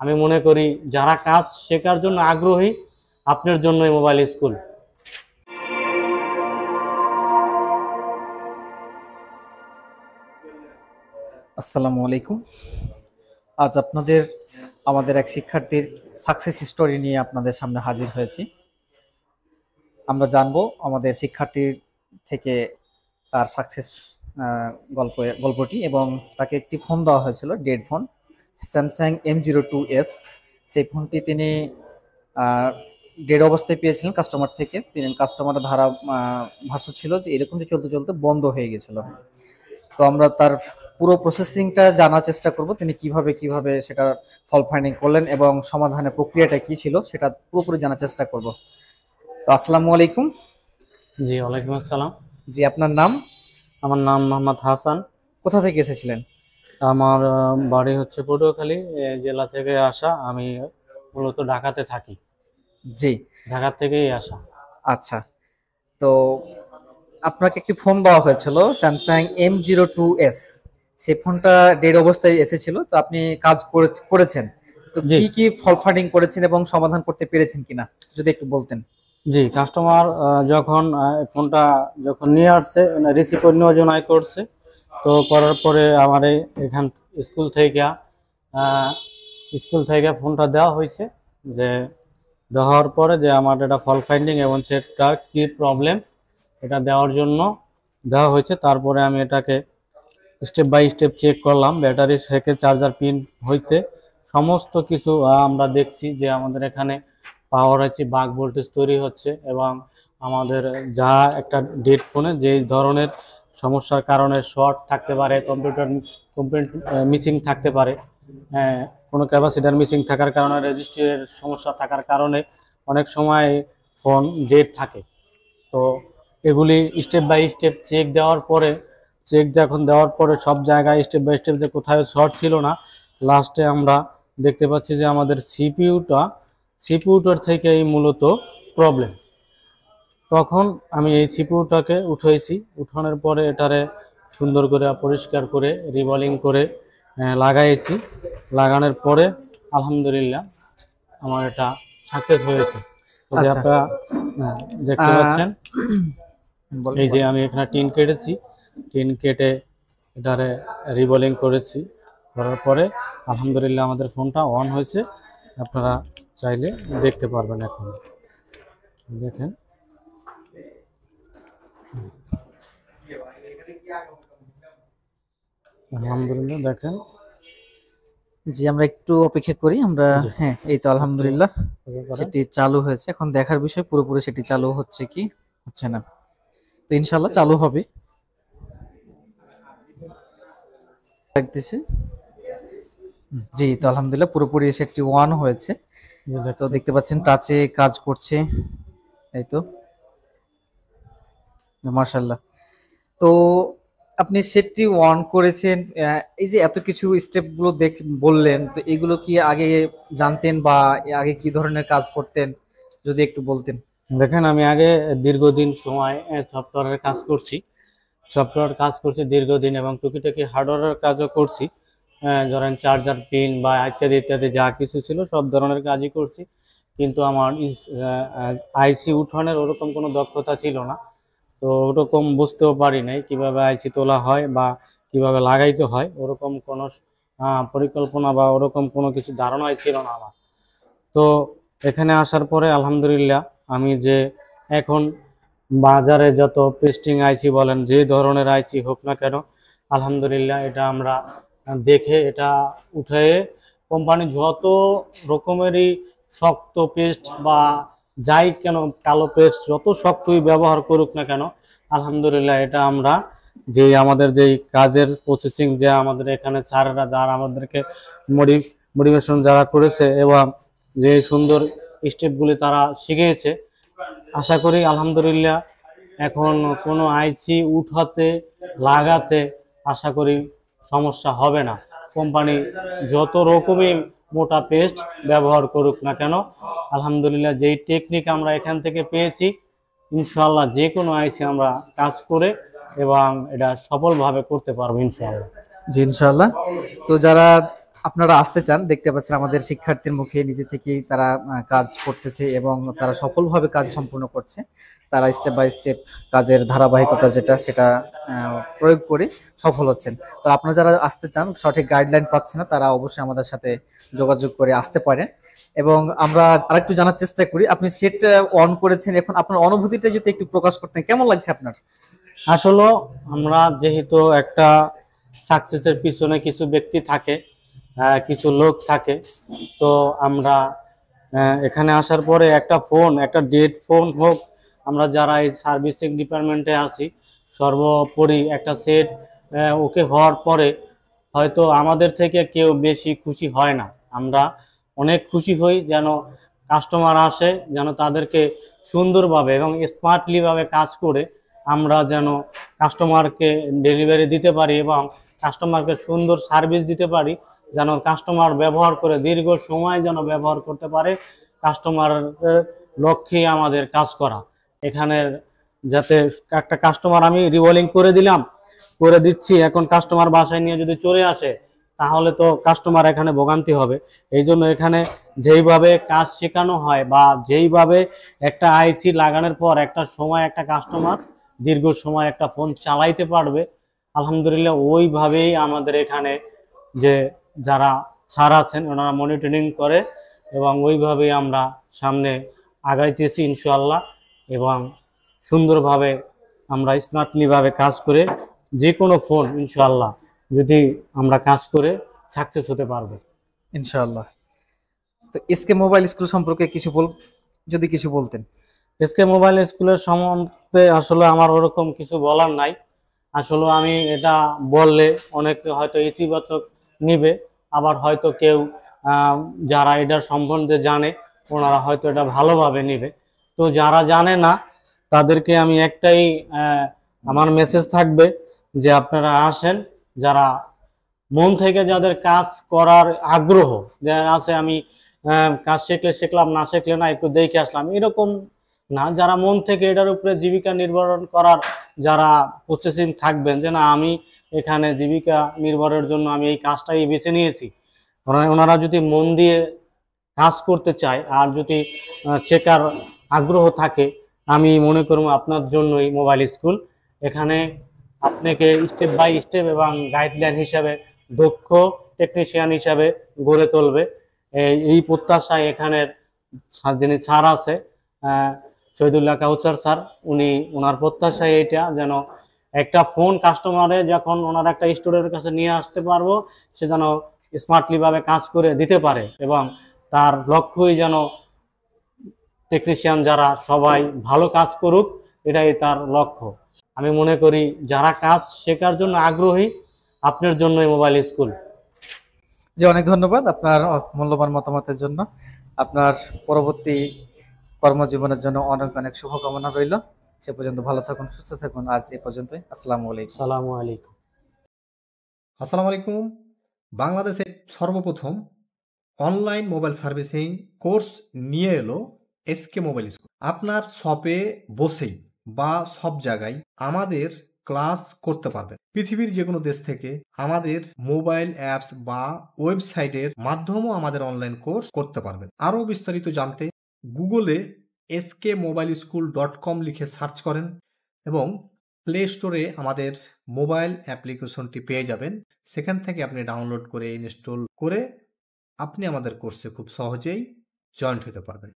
আমি মনে করি যারা কাজ শেখার জন্য আগ্রহী, আপনার জন্য এই মোবাইল স্কুল। আসসালামু আলাইকুম। আজ আমাদের এক শিক্ষার্থীর সাকসেস স্টোরি নিয়ে আপনাদের সামনে হাজির হয়েছি। আমরা জানবো আমাদের শিক্ষার্থীর থেকে তার সাকসেস গল্পটি, এবং তাকে একটি ফোন দেওয়া হয়েছিল, ডেড ফোন, স্যামসাং M02s। সেই ফোনটি তিনি ডেড অবস্থায় পেয়েছিলেন কাস্টমার থেকে। কাস্টমারের ভাষ্য ছিল যে এরকম যে চলতে চলতে বন্ধ হয়ে গেছিল। তো আমরা তার পুরো প্রসেসিংটা জানার চেষ্টা করব, তিনি কিভাবে সেটা ফল্ট ফাইন্ডিং করলেন এবং সমাধানের প্রক্রিয়াটা কি ছিল সেটা পুরোপুরি জানার চেষ্টা করব। তো আসসালামু আলাইকুম। জি, ওয়ালাইকুম আসসালাম। জি, আপনার নাম? আমার নাম মোহাম্মদ হাসান। কোথা থেকে এসেছিলেন? আমার বাড়ি হচ্ছে পটুয়াখালী জেলা থেকে আসা। আমি মূলত ঢাকাতে থাকি। জি, ঢাকা থেকেই আসা। আচ্ছা। তো আপনাকে একটি ফোন দেওয়া হয়েছিল স্যামসাং M02s। সেই ফোনটা ডেড অবস্থায় এসেছিল, তো আপনি কাজ করেছেন। তো কি ফল্ট ফাইন্ডিং করেছেন এবং সমাধান করতে পেরেছেন কিনা যদি একটু বলতেন। জি, কাস্টমার যখন ফোনটা নিয়ে আসছে, রিসিভ নেওয়ার জন্য করছে, তো করার পরে আমার এখান স্কুল থেকে ফোনটা দেওয়া হয়েছে, যে দেওয়ার পরে যে আমার এটা ফল্ট ফাইন্ডিং এবং সেটা কি প্রবলেম এটা দেওয়ার জন্য দেওয়া হয়েছে। তারপরে আমি এটাকে স্টেপ বাই স্টেপ চেক করলাম, ব্যাটারি থেকে চার্জার পিন হইতে সমস্ত কিছু আমরা দেখছি যে আমাদের এখানে পাওয়ার আছে, বাক ভোল্টেজ তৈরি হচ্ছে, এবং আমাদের যা একটা ডেড ফোনে যে ধরনের সমস্যার কারণে শর্ট থাকতে পারে, কম্পিউটার মিসিং থাকতে পারে, কোনো ক্যাপাসিটার মিসিং থাকার কারণে, রেজিস্ট্রির সমস্যা থাকার কারণে অনেক সময় ফোন ডেড থাকে। তো এগুলি স্টেপ বাই স্টেপ দেওয়ার পরে সব জায়গায় স্টেপ বাই স্টেপ যে কোথায় শর্ট ছিল না, লাস্টে আমরা দেখতে পাচ্ছি যে আমাদের সিপিইউটার থেকেই মূলত প্রবলেম। তখন আমি এই সিপিইউটাকে উঠানোর পরে এটারে সুন্দর করে পরিষ্কার করে রিবলিং করে লাগাইছি। লাগানোর পরে আলহামদুলিল্লাহ আমার এটা সাকসেস হয়েছে। আপনারা দেখতে পাচ্ছেন, এই যে আমি এখানে টিন কেটেছি, টিন কেটে এটারে রিবলিং করেছি। করার পরে আলহামদুলিল্লাহ আমাদের ফোনটা অন হয়েছে। আপনারা চাইলে দেখতে পারবেন। এখন দেখেন, আলহামদুলিল্লাহ দেখেন। জি, আমরা একটু অপেক্ষা করি। আমরা হ্যাঁ, এই তো আলহামদুলিল্লাহ সেটি চালু হয়েছে। এখন দেখার বিষয় পুরোপুরি সেটি চালু হচ্ছে কি হচ্ছে না। তো ইনশাআল্লাহ চালু হবে। লাগতেছে। জি, তো আলহামদুলিল্লাহ পুরোপুরি সেটি অন হয়েছে। তো দেখতে পাচ্ছেন টাচে কাজ করছে, এই তো মাশাআল্লাহ। তো আপনি সেটটি অন করেছেন, এই যে এত কিছু স্টেপ গুলো বললেন, তো এগুলো কি আগে জানতেন বা আগে কি ধরনের কাজ করতেন যদি একটু বলতেন। দেখেন, আমি আগে দীর্ঘদিন সময় সফটওয়্যারের কাজ করছি দীর্ঘদিন, এবং টুকিটাকি হার্ডওয়্যারের কাজও করছি। ধরেন চার্জার পিন বা ইত্যাদি ইত্যাদি যা কিছু ছিল সব ধরনের কাজই করছি, কিন্তু আমার আইসি উঠানোর ওরকম কোনো দক্ষতা ছিল না। তো ওরকম বুঝতেও পারি নাই কিভাবে আইসি তোলা হয় বা কিভাবে লাগাইতে হয়, ওরকম কোনো পরিকল্পনা বা ওরকম কোনো কিছু ধারণাই ছিল না আমার। তো এখানে আসার পরে আলহামদুলিল্লাহ আমি যে এখন বাজারে যত পেস্টিং আইসি বলেন, যে ধরনের আইসি হোক না কেন, আলহামদুলিল্লাহ এটা আমরা দেখে এটা উঠে কোম্পানি যত রকমেরই শক্ত পেস্ট বা যাই কেন, কালো পেস্ট যত শক্তই ব্যবহার করুক না কেন, আলহামদুলিল্লাহ এটা আমরা যে আমাদের যেই কাজের প্রসেসিং যে আমাদের এখানে স্যারেরা যারা আমাদেরকে মোটিভেশন যারা করেছে এবং যে সুন্দর স্টেপগুলি তারা শিখিয়েছে, আশা করি আলহামদুলিল্লাহ এখন কোনো আইসি উঠাতে লাগাতে আশা করি সমস্যা হবে না। কোম্পানি যত রকমই মোটা পেস্ট ব্যবহার করুক না কেন, আলহামদুলিল্লাহ যেই টেকনিক আমরা এখান থেকে পেয়েছি, ইনশাআল্লাহ যে কোনো আইসি আমরা কাজ করে এবং এটা সফলভাবে করতে পারবো ইনশাআল্লাহ। জি, ইনশাআল্লাহ। তো যারা আপনারা আসতে চান, দেখতে পাচ্ছেন আমাদের শিক্ষার্থীর মুখে নিজে থেকেই তারা কাজ করতেছে এবং তারা সফলভাবে কাজ সম্পূর্ণ করছে। তারা স্টেপ বাই স্টেপ কাজের ধারাবাহিকতা যেটা সেটা প্রয়োগ করে সফল হচ্ছেন। তো আপনারা যারা আসতে চান, সঠিক গাইডলাইন পাচ্ছেন না, তারা অবশ্যই আমাদের সাথে যোগাযোগ করে আসতে পারেন। এবং আমরা আরেকটু জানার চেষ্টা করি, আপনি সেট অন করেছেন, এখন আপনার অনুভূতিটা যদি একটু প্রকাশ করতেন, কেমন লাগছে আপনার? আসলে আমরা যেহেতু একটা সাকসেসের পিছনে কিছু ব্যক্তি থাকে, কিছু লোক থাকে, তো আমরা এখানে আসার পরে একটা ফোন, একটা ডেড ফোন হোক, আমরা যারা এই সার্ভিসিং ডিপার্টমেন্টে আছি সর্বোপরি একটা সেট ওকে হওয়ার পরে হয়তো আমাদের থেকে কেউ বেশি খুশি হয় না। আমরা অনেক খুশি হই যেন কাস্টমার আসে, যেন তাদেরকে সুন্দরভাবে এবং স্মার্টলিভাবে কাজ করে আমরা যেন কাস্টমারকে ডেলিভারি দিতে পারি এবং কাস্টমারকে সুন্দর সার্ভিস দিতে পারি, যেন কাস্টমার ব্যবহার করে দীর্ঘ সময় যেন ব্যবহার করতে পারে। কাস্টমারের লক্ষ্যেই আমাদের কাজ করা। এখানে যাতে একটা কাস্টমার আমি রিভলিং করে দিচ্ছি, এখন কাস্টমার বাসায় নিয়ে যদি চলে আসে তাহলে তো কাস্টমার এখানে ভোগান্তি হবে। এই জন্য এখানে যেইভাবে কাজ শেখানো হয় বা যেইভাবে একটা আইসি লাগানোর পর একটা সময় একটা কাস্টমার দীর্ঘ সময় একটা ফোন চালাইতে পারবে, আলহামদুলিল্লাহ ওইভাবেই আমাদের এখানে যে যারা স্যার আছেন ওনারা মনিটরিং করে এবং ওইভাবেই আমরা সামনে আগাইতেছি ইনশাআল্লাহ। এবং সুন্দরভাবে আমরা স্মার্টলিভাবে কাজ করে যে কোনো ফোন ইনশাআল্লাহ যদি আমরা কাজ করে সাকসেস হতে পারবো ইনশাআল্লাহ। তো এসকে মোবাইল স্কুল সম্পর্কে যদি কিছু বলতেন। এসকে মোবাইল স্কুলের সম্বন্ধে আসলে আমার ওরকম কিছু বলার নাই। আসলে আমি এটা বললে অনেকে হয়তো ইতিবাচক নিবে, আবার হয়তো কেউ যারা এটার সম্বন্ধে জানে ওনারা হয়তো এটা ভালোভাবে নিবে। তো যারা জানে না তাদেরকে আমি একটাই আমার মেসেজ থাকবে যে আপনারা আসেন, যারা মন থেকে যাদের কাজ করার আগ্রহ যারা আছে, আমি কাজ শিখলাম, না শিখলে না একটু দেখে আসলাম, এরকম না। যারা মন থেকে এটার উপরে জীবিকা নির্ভর করার যারা প্রসেসিং থাকবেন যে না আমি এখানে জীবিকা নির্ভরের জন্য আমি এই কাজটাই বেছে নিয়েছি, ওনারা যদি মন দিয়ে কাজ করতে চায় আর যদি শেখার আগ্রহ থাকে, আমি মনে করব আপনার জন্যই মোবাইল স্কুল। এখানে আপনাকে স্টেপ বাই স্টেপ এবং গাইডলাইন হিসাবে দক্ষ টেকনিশিয়ান হিসাবে গড়ে তুলবে, এই প্রত্যাশায় এখানের যিনি স্যার আছে শহীদুল্লাহ কাউসার স্যার, ওনার প্রত্যাশায় এইটা যেন একটা ফোন কাস্টমারে যখন ওনার একটা স্টুডেন্টের কাছে নিয়ে আসতে পারবো, সে যেন স্মার্টলিভাবে কাজ করে দিতে পারে এবং তার লক্ষ্যই যেন টেকনিশিয়ান যারা সবাই ভালো কাজ করুক, এটাই তার লক্ষ্য। আমি মনে করি যারা কাজ শেখার জন্য আগ্রহী আপনার জন্যই মোবাইল স্কুল। যে অনেক ধন্যবাদ আপনার মূল্যবান মতামতের জন্য। আপনার পরবর্তী কর্মজীবনের জন্য অনেক অনেক শুভকামনা রইল। সে পর্যন্ত ভালো থাকুন, সুস্থ থাকুন। আজ এ পর্যন্তই। আসসালামু আলাইকুম। আসসালামু আলাইকুম। আসসালামু আলাইকুম। বাংলাদেশে সর্বপ্রথম অনলাইন মোবাইল সার্ভিসিং কোর্স নিয়ে এলো এসকে মোবাইল স্কুল। আপনার শপে বসেই বা সব জায়গায় আমাদের ক্লাস করতে পারবেন। পৃথিবীর যে কোনো দেশ থেকে আমাদের মোবাইল অ্যাপস বা ওয়েবসাইটের মাধ্যমেও আমাদের অনলাইন কোর্স করতে পারবেন। আরও বিস্তারিত জানতে গুগলে skmobileschool.com লিখে সার্চ করেন এবং প্লে স্টোরে আমাদের মোবাইল অ্যাপ্লিকেশনটি পেয়ে যাবেন। সেখান থেকে আপনি ডাউনলোড করে ইনস্টল করে আপনি আমাদের কোর্সে খুব সহজেই জয়েন্ট হতে পারবেন।